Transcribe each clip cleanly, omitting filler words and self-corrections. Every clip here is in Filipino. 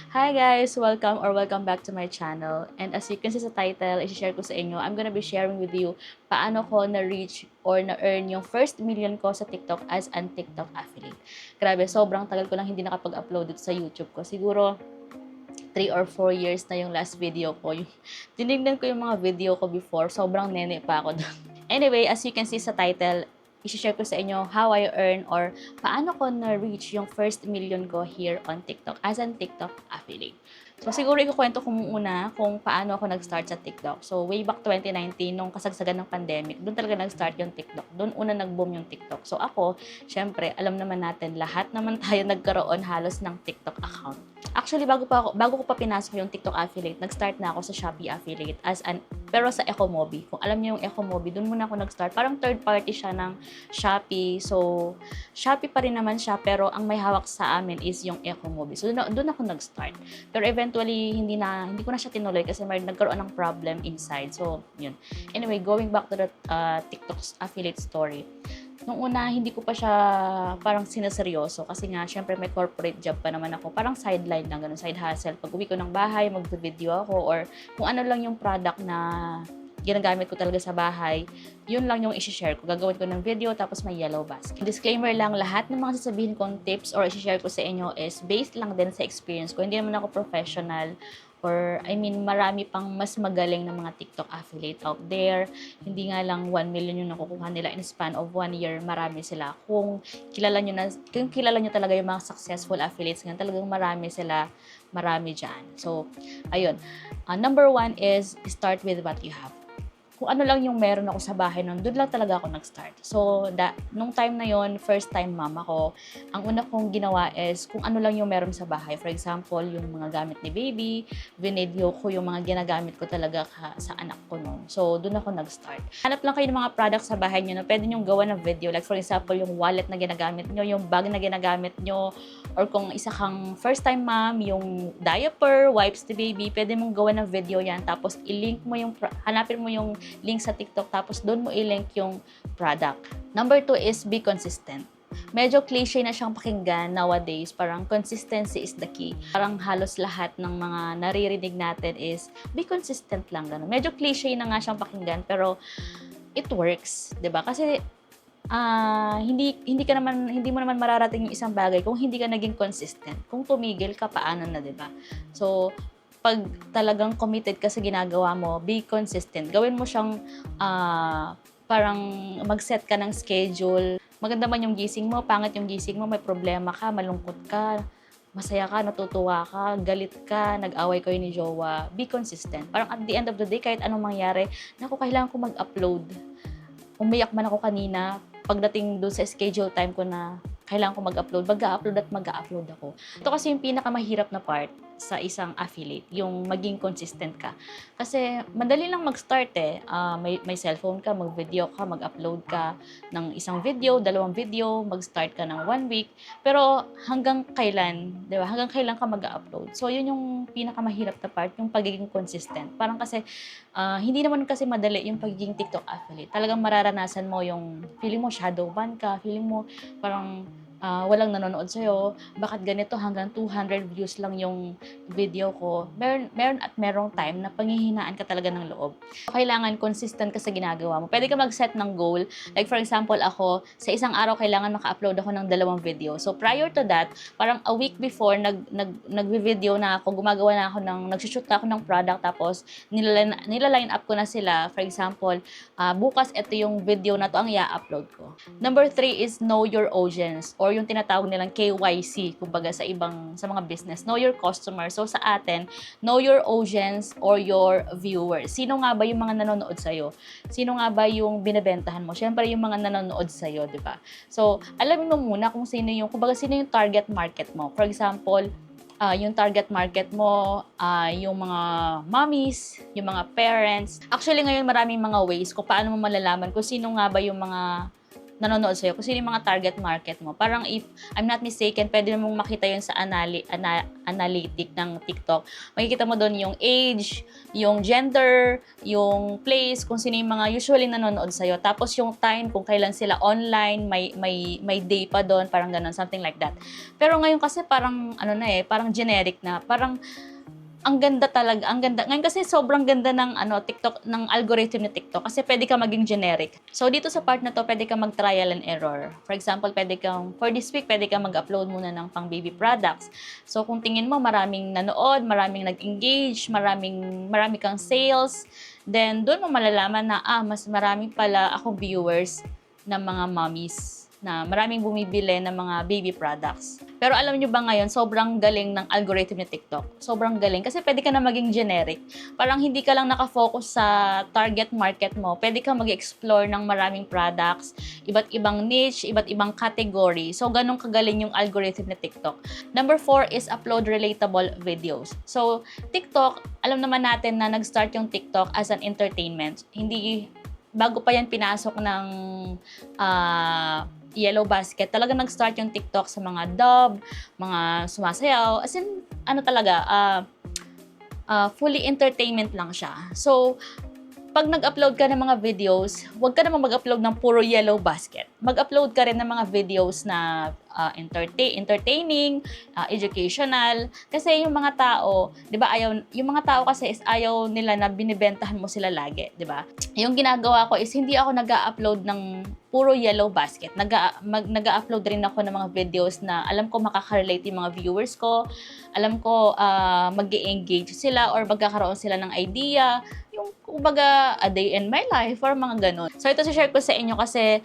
Hi guys! Welcome back to my channel. And as you can see sa title, i-share ko sa inyo, I'm gonna be sharing with you paano ko na-reach or na-earn yung first million ko sa TikTok as an TikTok affiliate. Grabe, sobrang tagal ko lang hindi nakapag-upload dito sa YouTube ko. Siguro 3 or 4 years na yung last video ko. Tinignan ko yung mga video ko before, sobrang nene pa ako doon. Anyway, as you can see sa title, i-share ko sa inyo how I earn or paano ko na-reach yung first million ko here on TikTok as an TikTok affiliate. So, siguro ikukwento ko muna kung paano ako nag-start sa TikTok. So, way back 2019, nung kasagsagan ng pandemic, doon talaga nag-start yung TikTok. Doon una nag-boom yung TikTok. So, ako, syempre, alam naman natin, lahat naman tayo nagkaroon halos ng TikTok account. Actually, bago ko pa pinasok yung TikTok affiliate, nag-start na ako sa Shopee affiliate pero sa Ecomobi. Kung alam niyo yung Ecomobi, doon muna ako nag-start. Parang third party siya ng Shopee. So, Shopee pa rin naman siya, pero ang may hawak sa amin is yung Ecomobi. So, doon ako nag-start. Pero eventually, hindi ko na siya tinuloy kasi nagkaroon ng problem inside. So, yun. Anyway, going back to the TikTok affiliate story. Nung una, hindi ko pa siya parang sinaseryoso kasi nga, syempre may corporate job pa naman ako. Parang sideline lang, ganun, side hustle. Pag uwi ko ng bahay, mag-video ako or kung ano lang yung product na ginagamit ko talaga sa bahay, yun lang yung isi-share ko. Gagawin ko ng video tapos may yellow basket. Disclaimer lang, lahat ng mga sasabihin kong tips or isi-share ko sa inyo is based lang din sa experience ko. Hindi naman ako professional or marami pang mas magaling na mga TikTok affiliate out there. Hindi nga lang 1 million yung nakukuha nila in span of 1 year, marami sila. Kung kilala nyo talaga yung mga successful affiliates ngayon, talagang marami dyan. So, ayun. Number 1 is start with what you have. Kung ano lang yung meron ako sa bahay noon, doon lang talaga ako nag-start. So, nung time na yon, first time mama ko, ang una kong ginawa is kung ano lang yung meron sa bahay. For example, yung mga gamit ni baby, video ko yung mga ginagamit ko talaga sa anak ko noon. So, doon ako nag-start. Hanap lang kayo ng mga products sa bahay nyo na pwede nyo gawa ng video. Like for example, yung wallet na ginagamit nyo, yung bag na ginagamit nyo, or kung isa kang first time mom, yung diaper, wipes ni baby, pwede mong gawa ng video yan. Tapos, hanapin mo yung link sa TikTok, tapos doon mo i-link yung product. Number 2 is be consistent. Medyo cliche na siyang pakinggan nowadays, parang consistency is the key. Parang halos lahat ng mga naririnig natin is be consistent lang, ganun. Medyo cliche na nga siyang pakinggan, pero it works, 'di ba? Kasi hindi mo naman mararating yung isang bagay kung hindi ka naging consistent. Kung tumigil ka, paano na, 'di ba? So, pag talagang committed ka sa ginagawa mo, be consistent. Gawin mo siyang parang mag-set ka ng schedule. Maganda man yung gising mo, pangit yung gising mo, may problema ka, malungkot ka, masaya ka, natutuwa ka, galit ka, nag-away kayo ni jowa, be consistent. Parang at the end of the day, kahit anong mangyari, naku, kailangan ko mag-upload. Umiyak man ako kanina, pagdating doon sa schedule time ko na kailangan ko mag-upload ako. Ito kasi yung pinakamahirap na part sa isang affiliate, yung maging consistent ka. Kasi madali lang mag-start eh. May cellphone ka, mag-video ka, mag-upload ka ng isang video, 2 video, mag-start ka ng 1 week. Pero hanggang kailan, di ba? Hanggang kailan ka mag-upload? So yun yung pinakamahirap na part, yung pagiging consistent. Parang kasi hindi naman kasi madali yung pagiging TikTok affiliate. Talagang mararanasan mo yung feeling mo shadow ban ka, feeling mo parang walang nanonood sa'yo, bakit ganito hanggang 200 views lang yung video ko. Meron at merong time na panghihinaan ka talaga ng loob. Kailangan consistent ka sa ginagawa mo. Pwede ka mag-set ng goal. Like for example, ako, sa isang araw kailangan maka-upload ako ng 2 video. So prior to that, parang a week before, nag-video na ako, nag-shoot na ako ng product, tapos nila-line up ko na sila. For example, bukas ito yung video na to ang i-upload ko. Number 3 is know your audience, or yung tinatawag nilang KYC, kumbaga sa mga business. Know your customer. So sa atin, know your audience or your viewers. Sino nga ba yung mga nanonood sa'yo? Sino nga ba yung binebentahan mo? Siyempre yung mga nanonood sa'yo, di ba? So, alamin mo muna kung sino yung target market mo. For example, yung target market mo, yung mga mommies, yung mga parents. Actually, ngayon maraming mga ways kung paano mo malalaman kung sino nga ba yung mga nanonood sa'yo, kung sino yung mga target market mo. Parang if I'm not mistaken, pwede mong makita yun sa analytic ng TikTok. Makikita mo doon yung age, yung gender, yung place, kung sino yung mga usually nanonood sa'yo. Tapos yung time, kung kailan sila online, may day pa doon, parang ganun, something like that. Pero ngayon kasi parang, parang generic na, parang ang ganda talaga, ang ganda. Ngayon kasi sobrang ganda ng TikTok, ng algorithm ni TikTok kasi pwede ka maging generic. So dito sa part na to, pwede ka mag-trial and error. For example, for this week, pwede ka mag-upload muna ng pang baby products. So kung tingin mo maraming nanood, maraming nag-engage, marami kang sales, then doon mo malalaman na mas marami pala akong viewers ng mga mommies na maraming bumibili ng mga baby products. Pero alam nyo ba ngayon, sobrang galing ng algorithm ni TikTok. Sobrang galing kasi pwede ka na maging generic. Parang hindi ka lang nakafocus sa target market mo. Pwede ka mag-explore ng maraming products, iba't ibang niche, iba't ibang category. So, ganun kagaling yung algorithm ni TikTok. Number 4 is upload relatable videos. So, TikTok, alam naman natin na nag-start yung TikTok as an entertainment. Bago pa yan pinasok ng Yellow Basket, talaga nag-start yung TikTok sa mga dub, mga sumasayaw, as in, fully entertainment lang siya. So, pag nag-upload ka ng mga videos, huwag ka naman mag-upload ng puro Yellow Basket. Mag-upload ka rin ng mga videos na entertaining, educational. Kasi yung mga tao, 'di ba, yung mga tao kasi is ayaw nila na binibentahan mo sila lagi, 'di ba? Yung ginagawa ko is hindi ako nag-upload ng puro Yellow Basket. Nag-upload rin ako ng mga videos na alam ko makaka-relate yung mga viewers ko. Alam ko mag-engage sila or magkakaroon sila ng idea. Yung, kumbaga, a day in my life or mga ganun. So, ito share ko sa inyo kasi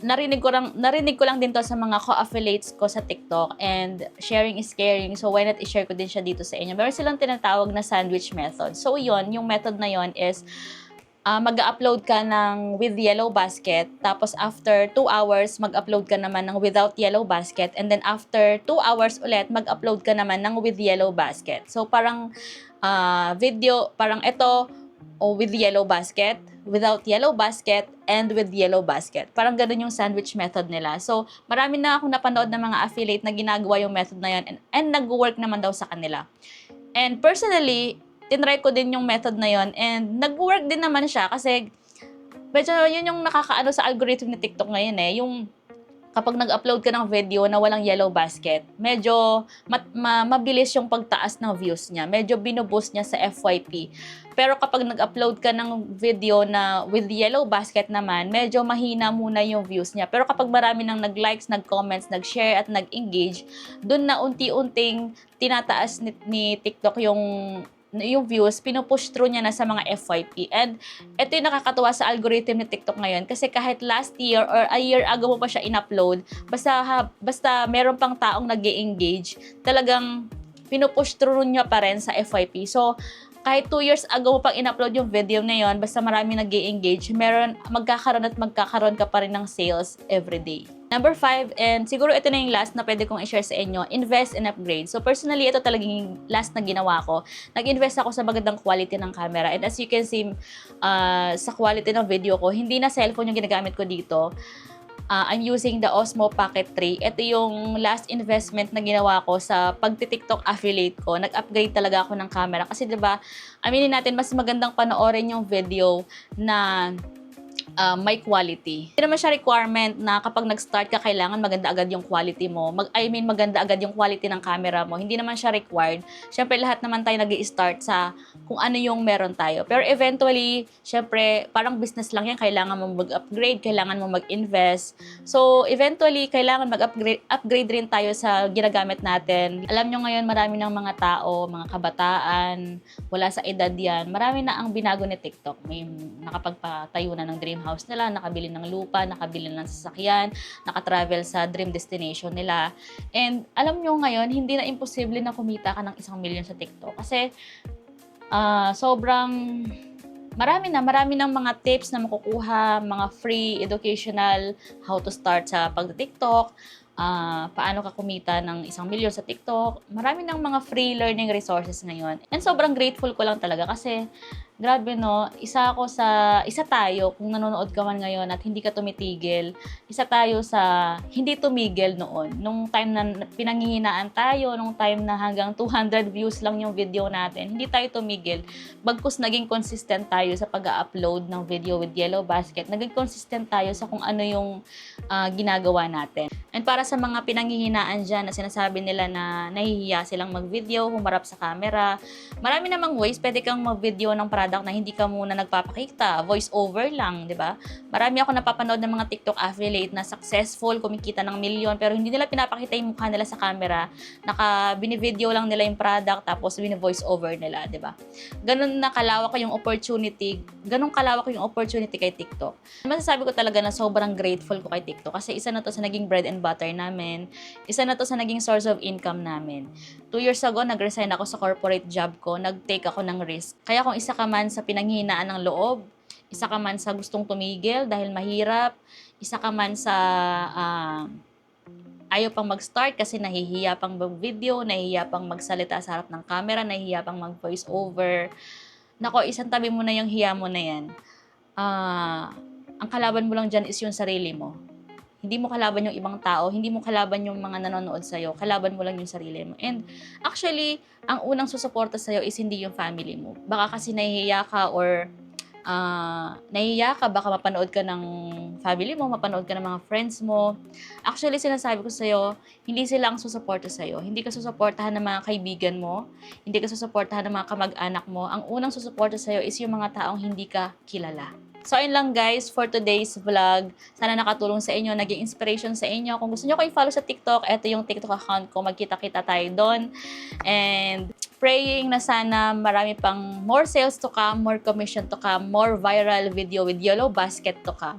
narinig ko lang din to sa mga co-affiliates ko sa TikTok, and sharing is caring. So, why not i-share ko din siya dito sa inyo. Meron silang tinatawag na sandwich method. So, yung method na yon is mag-upload ka ng with Yellow Basket, tapos after 2 hours, mag-upload ka naman ng without Yellow Basket, and then after 2 hours ulit, mag-upload ka naman ng with Yellow Basket. So, parang parang ito, with Yellow Basket, without Yellow Basket, and with Yellow Basket. Parang ganun yung sandwich method nila. So, marami na akong napanood ng mga affiliate na ginagawa yung method na yun, and nag-work naman daw sa kanila. And personally, tinry ko din yung method na yon, and nag-work din naman siya kasi medyo yun yung nakakaano sa algorithm ni TikTok ngayon yung kapag nag-upload ka ng video na walang Yellow Basket, medyo mabilis yung pagtaas ng views niya. Medyo binuboost niya sa FYP. Pero kapag nag-upload ka ng video na with Yellow Basket naman, medyo mahina muna yung views niya. Pero kapag marami nang nag-likes, nag-comments, nag-share at nag-engage, dun na unti-unting tinataas ni TikTok yung views, pinupush through niya na sa mga FYP. And ito yung nakakatuwa sa algorithm ni TikTok ngayon kasi kahit last year or a year ago mo pa siya in-upload, basta meron pang taong nag-e-engage, talagang pinupush through niya pa rin sa FYP. So, kahit 2 years ago mo pang in-upload yung video na yon, basta marami nag-e-engage, magkakaroon ka pa rin ng sales every day. Number 5, and siguro ito na yung last na pwede kong i-share sa inyo, invest and upgrade. So personally, ito talagang yung last na ginawa ko. Nag-invest ako sa magandang quality ng camera. And as you can see, sa quality ng video ko, hindi na cellphone yung ginagamit ko dito. I'm using the Osmo Pocket 3. Ito yung last investment na ginawa ko sa pagti-TikTok affiliate ko. Nag-upgrade talaga ako ng camera. Kasi 'di ba, aminin natin, mas magandang panoorin yung video na may quality. Hindi naman siya requirement na kapag nag-start ka, kailangan maganda agad yung quality mo. Maganda agad yung quality ng camera mo. Hindi naman siya required. Siyempre, lahat naman tayo nag-i-start sa kung ano yung meron tayo. Pero eventually, siyempre, parang business lang yan. Kailangan mo mag-upgrade, kailangan mo mag-invest. So, eventually, kailangan mag-upgrade rin tayo sa ginagamit natin. Alam nyo ngayon, marami ng mga tao, mga kabataan, wala sa edad yan. Marami na ang binago ni TikTok. May nakapagpatayo na ng dream house nila, nakabili ng lupa, nakabili ng sasakyan, nakatravel sa dream destination nila. And alam nyo ngayon, hindi na imposible na kumita ka ng 1 million sa TikTok. Kasi sobrang marami ng mga tips na makukuha, mga free, educational, how to start sa pag-TikTok, paano ka kumita ng 1 million sa TikTok. Marami ng mga free learning resources ngayon. And sobrang grateful ko lang talaga kasi Grabe 'no, isa tayo kung nanonood ka man ngayon at hindi ka tumitigil, isa tayo sa hindi tumigil noon. Nung time na pinanghihinaan tayo, nung time na hanggang 200 views lang yung video natin, hindi tayo tumigil. Bagkus naging consistent tayo sa pag-a-upload ng video with Yellow Basket, naging consistent tayo sa kung ano yung ginagawa natin. And para sa mga pinanghihinaan diyan na sinasabi nila na nahihiya silang mag-video, humarap sa camera, marami namang ways pwede kang mag-video ng product na hindi ka muna nagpapakita, voice over lang, 'di ba? Marami ako napapanood ng mga TikTok affiliate na successful, kumikita ng milyon, pero hindi nila pinapakita yung mukha nila sa camera. Bini-video lang nila yung product tapos bini-voice over nila, 'di ba? Ganun na kalawak yung opportunity, ganun kalawak yung opportunity kay TikTok. Masasabi ko talaga na sobrang grateful ko kay TikTok kasi isa na to sa naging bread and butter namin, isa na to sa naging source of income namin. 2 years ago, nag-resign ako sa corporate job ko, nag-take ako ng risk. Kaya kung isa ka man sa pinanghihinaan ng loob, isa ka man sa gustong tumigil dahil mahirap, isa ka man sa ayaw pang mag-start kasi nahihiya pang mag-video, nahihiya pang magsalita sa harap ng camera, nahihiya pang mag-voice over. Nako, isang tabi mo na yung hiya mo na yan. Ang kalaban mo lang dyan is yung sarili mo. Hindi mo kalaban yung ibang tao, hindi mo kalaban yung mga nanonood sa'yo, kalaban mo lang yung sarili mo. And actually, ang unang susuporta sa'yo is hindi yung family mo. Baka kasi nahihiya ka or baka mapanood ka ng family mo, mapanood ka ng mga friends mo. Actually, sinasabi ko sa'yo, hindi sila ang susuporta sa'yo. Hindi ka susuportahan ng mga kaibigan mo, hindi ka susuportahan ng mga kamag-anak mo. Ang unang susuporta sa'yo is yung mga taong hindi ka kilala. So, ayun lang guys for today's vlog. Sana nakatulong sa inyo, naging inspiration sa inyo. Kung gusto nyo ko i-follow sa TikTok, eto yung TikTok account ko. Magkita-kita tayo doon. And praying na sana marami pang more sales to come, more commission to come, more viral video with Yellow Basket to come.